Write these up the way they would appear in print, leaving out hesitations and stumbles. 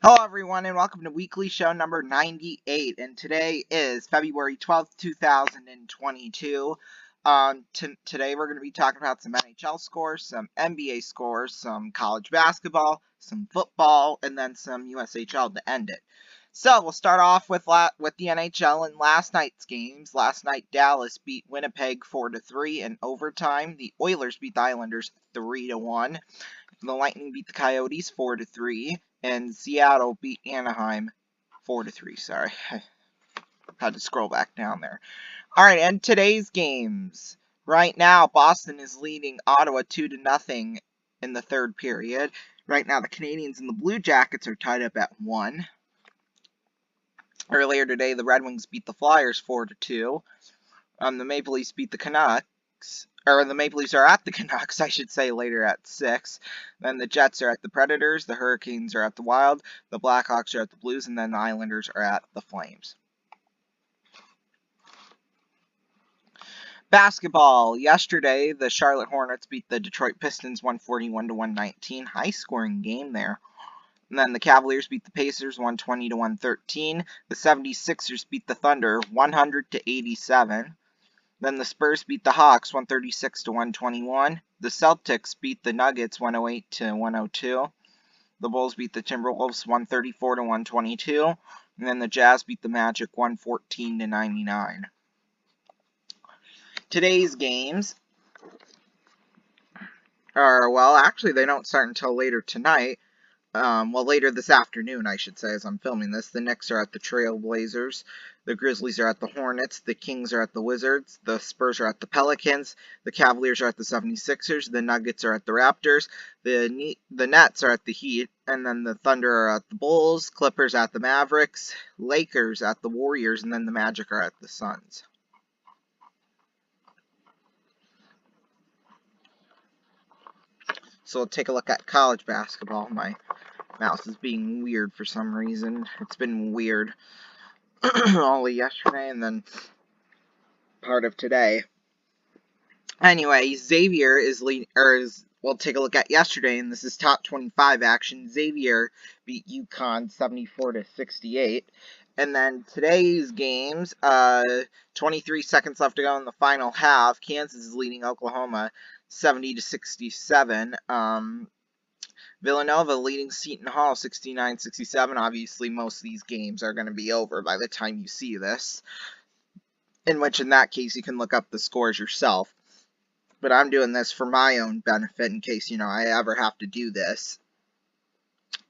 Hello everyone and welcome to weekly show number 98, and today is February 12th, 2022. Today we're going to be talking about some NHL scores, some NBA scores, some college basketball, some football, and then some USHL to end it. So we'll start off with the NHL and last night's games. Last night Dallas beat Winnipeg 4-3 in overtime. The Oilers beat the Islanders 3-1. The Lightning beat the Coyotes 4-3, and Seattle beat Anaheim 4-3. Sorry, I had to scroll back down there. All right, and today's games. Right now, Boston is leading Ottawa 2-0 in the third period. Right now, the Canadiens and the Blue Jackets are tied up at 1. Earlier today, the Red Wings beat the Flyers 4-2. The Maple Leafs beat the Canucks. Or the Maple Leafs are at the Canucks, I should say, later at 6. Then the Jets are at the Predators, the Hurricanes are at the Wild, the Blackhawks are at the Blues, and then the Islanders are at the Flames. Basketball. Yesterday, the Charlotte Hornets beat the Detroit Pistons 141-119. High-scoring game there. And then the Cavaliers beat the Pacers 120-113. The 76ers beat the Thunder 100-87. Then the Spurs beat the Hawks 136-121. The Celtics beat the Nuggets 108-102. The Bulls beat the Timberwolves 134-122. And then the Jazz beat the Magic 114-99. Today's games are, well, actually they don't start until later tonight. Later this afternoon, I should say, as I'm filming this. The Knicks are at the Trailblazers. The Grizzlies are at the Hornets. The Kings are at the Wizards. The Spurs are at the Pelicans. The Cavaliers are at the 76ers. The Nuggets are at the Raptors. The Nets are at the Heat. And then the Thunder are at the Bulls. Clippers at the Mavericks. Lakers at the Warriors. And then the Magic are at the Suns. So we'll take a look at college basketball. My mouse is being weird for some reason. It's been weird all of yesterday and then part of today. Anyway, Xavier is leading, we'll take a look at yesterday, and this is top 25 action. Xavier beat UConn 74-68. And then today's games, 23 seconds left to go in the final half. Kansas is leading Oklahoma 70-67. Villanova leading Seton Hall 69-67. Obviously, most of these games are going to be over by the time you see this. In that case, you can look up the scores yourself. But I'm doing this for my own benefit in case, I ever have to do this.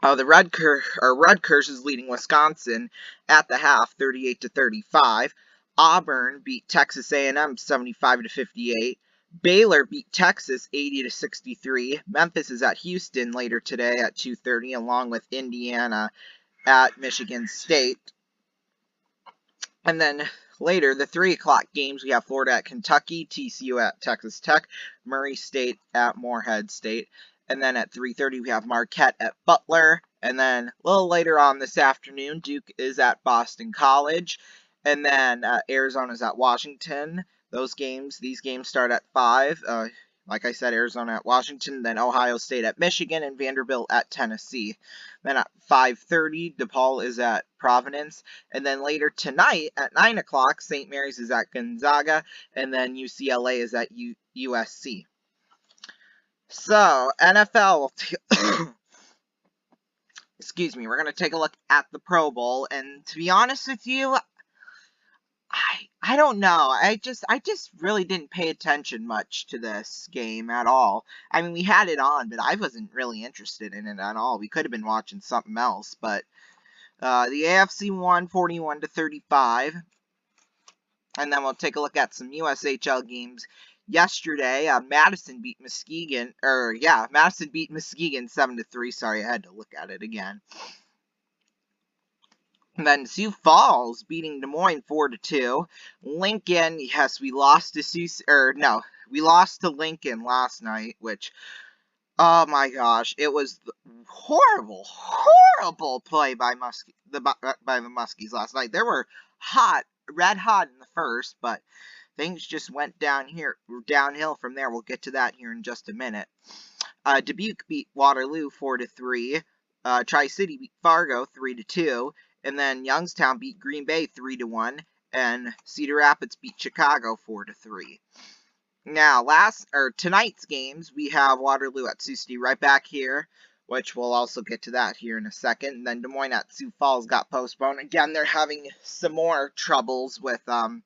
Rutgers is leading Wisconsin at the half 38-35. Auburn beat Texas A&M 75-58. Baylor beat Texas 80-63. Memphis is at Houston later today at 2:30, along with Indiana at Michigan State. And then later, the 3 o'clock games, we have Florida at Kentucky, TCU at Texas Tech, Murray State at Morehead State. And then at 3:30, we have Marquette at Butler. And then a little later on this afternoon, Duke is at Boston College. And then Arizona's at Washington. These games start at 5. Like I said, Arizona at Washington, then Ohio State at Michigan, and Vanderbilt at Tennessee. Then at 5:30, DePaul is at Providence. And then later tonight at 9 o'clock, St. Mary's is at Gonzaga, and then UCLA is at USC. So, NFL, excuse me, we're going to take a look at the Pro Bowl, and to be honest with you, I don't know. I just really didn't pay attention much to this game at all. I mean, we had it on, but I wasn't really interested in it at all. We could have been watching something else, but the AFC won 41-35. And then we'll take a look at some USHL games. Yesterday, Madison beat Muskegon 7-3. Sorry, I had to look at it again. And then Sioux Falls beating Des Moines 4-2. Lincoln, yes, we lost to we lost to Lincoln last night, which, oh my gosh, it was horrible play by the Muskies last night. They were red hot in the first, but things just went downhill from there. We'll get to that here in just a minute. Dubuque beat Waterloo 4-3. Tri-City beat Fargo 3-2, and then Youngstown beat Green Bay 3-1, and Cedar Rapids beat Chicago 4-3. Now, tonight's games, we have Waterloo at Sioux City right back here, which we'll also get to that here in a second. And then Des Moines at Sioux Falls got postponed. Again, they're having some more troubles with the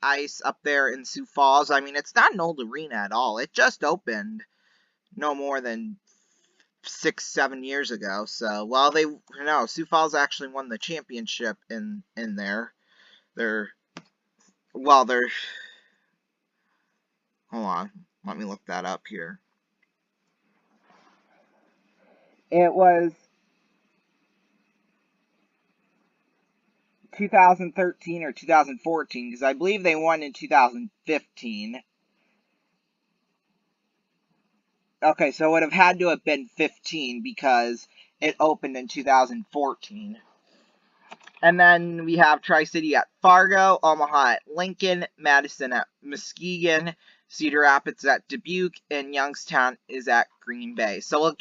ice up there in Sioux Falls. I mean, it's not an old arena at all. It just opened no more than 6-7 years ago. So, well, Sioux Falls actually won the championship in there. Hold on, let me look that up here. It was 2013 or 2014, because I believe they won in 2015. Okay, so it would have had to have been 15 because it opened in 2014. And then we have Tri-City at Fargo, Omaha at Lincoln, Madison at Muskegon, Cedar Rapids at Dubuque, and Youngstown is at Green Bay. So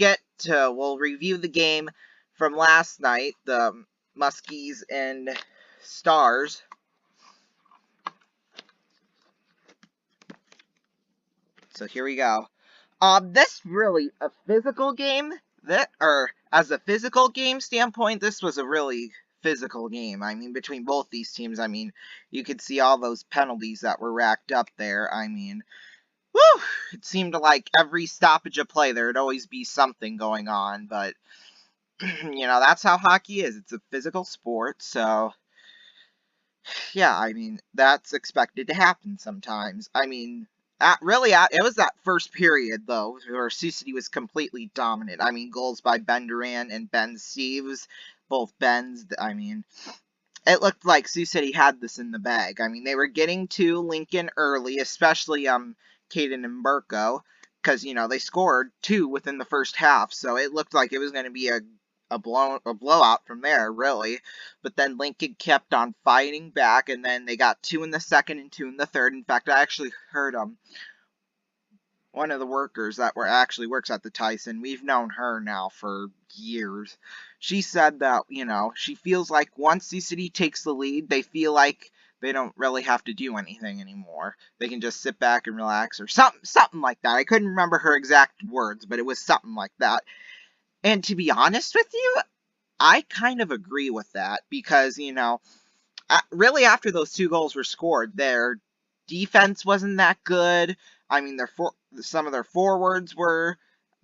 we'll review the game from last night, the Muskies and Stars. So here we go. This really a physical game. As a physical game standpoint, this was a really physical game. I mean, between both these teams, I mean, you could see all those penalties that were racked up there. I mean, whew, it seemed like every stoppage of play there would always be something going on. But that's how hockey is. It's a physical sport, so yeah, I mean, that's expected to happen sometimes. I mean, it was that first period, though, where Sioux City was completely dominant. I mean, goals by Ben Duran and Ben Steves, both Bens. I mean, it looked like Sioux City had this in the bag. I mean, they were getting to Lincoln early, especially Caden and Burko, because, they scored 2 within the first half, so it looked like it was going to be a blowout from there, really. But then Lincoln kept on fighting back, and then they got 2 in the second and 2 in the third. In fact, I actually heard one of the workers that actually works at the Tyson. We've known her now for years. She said that, she feels like once Sioux City takes the lead, they feel like they don't really have to do anything anymore. They can just sit back and relax or something like that. I couldn't remember her exact words, but it was something like that. And to be honest with you, I kind of agree with that because, really after those 2 goals were scored, their defense wasn't that good. I mean, some of their forwards were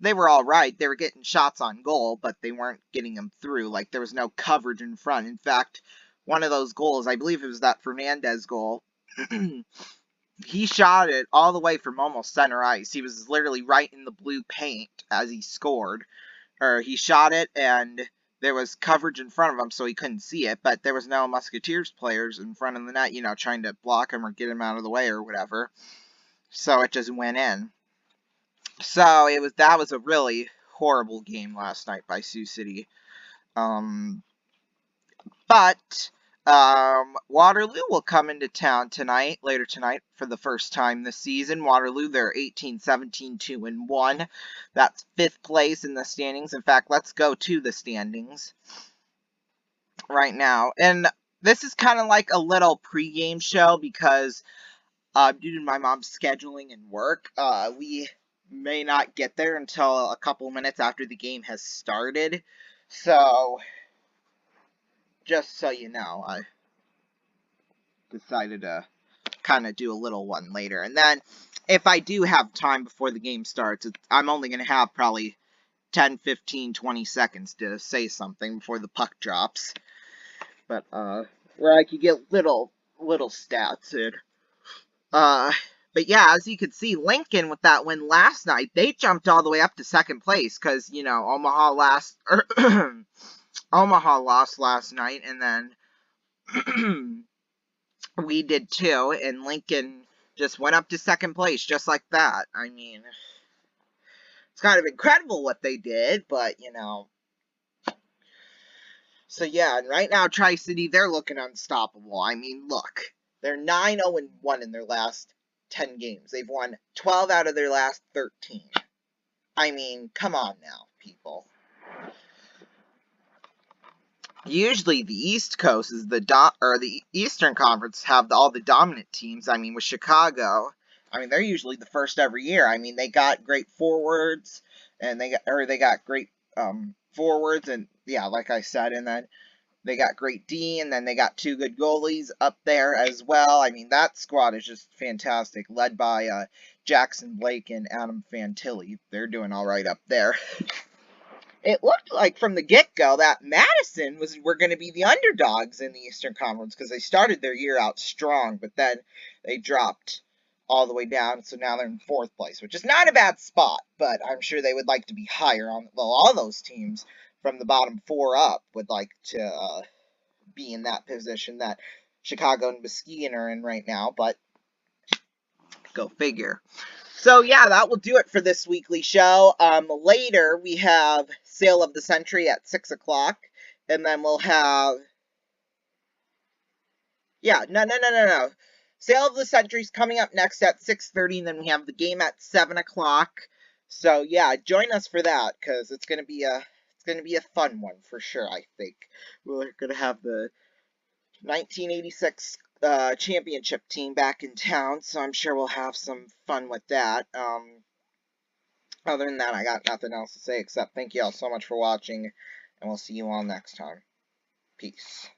all right. They were getting shots on goal, but they weren't getting them through. Like, there was no coverage in front. In fact, one of those goals, I believe it was that Fernandez goal, he shot it all the way from almost center ice. He was literally right in the blue paint as he scored. Or he shot it, and there was coverage in front of him, so he couldn't see it, but there was no Musketeers players in front of the net, trying to block him or get him out of the way or whatever. So it just went in. So that was a really horrible game last night by Sioux City. But Waterloo will come into town later tonight, for the first time this season. Waterloo, they're 18-17, 2-1. That's 5th place in the standings. In fact, let's go to the standings right now. And this is kind of like a little pregame show because due to my mom's scheduling and work, we may not get there until a couple minutes after the game has started. So just so you know, I decided to kind of do a little one later. And then, if I do have time before the game starts, I'm only going to have probably 10, 15, 20 seconds to say something before the puck drops. But, where I could get little stats in. But yeah, as you could see, Lincoln, with that win last night, they jumped all the way up to 2nd place, because, Omaha lost last night, and then we did too, and Lincoln just went up to 2nd place, just like that. I mean, it's kind of incredible what they did, but, So yeah, and right now, Tri-City, they're looking unstoppable. I mean, look, they're 9-0-1 in their last 10 games. They've won 12 out of their last 13. I mean, come on now, people. usually the East Coast is the Eastern Conference have all the dominant teams. I mean, with Chicago, I mean, they're usually the first every year. I mean, they got great forwards, and they got great forwards, and yeah, like I said, and then they got great D, and then they got two good goalies up there as well. I mean, that squad is just fantastic, led by Jackson Blake and Adam Fantilli. They're doing all right up there. It looked like from the get-go that Madison were going to be the underdogs in the Eastern Conference because they started their year out strong, but then they dropped all the way down, so now they're in 4th place, which is not a bad spot, but I'm sure they would like to be higher on, well, all those teams from the bottom 4 up would like to be in that position that Chicago and Muskegon are in right now, but go figure. So yeah, that will do it for this weekly show. Later we have Sale of the Century at 6 o'clock, and then we'll have no. Sale of the Century's coming up next at 6:30, and then we have the game at 7 o'clock. So yeah, join us for that because it's gonna be a fun one for sure. I think we're gonna have the 1986 championship team back in town, so I'm sure we'll have some fun with that. Other than that, I got nothing else to say except thank you all so much for watching, and we'll see you all next time. Peace.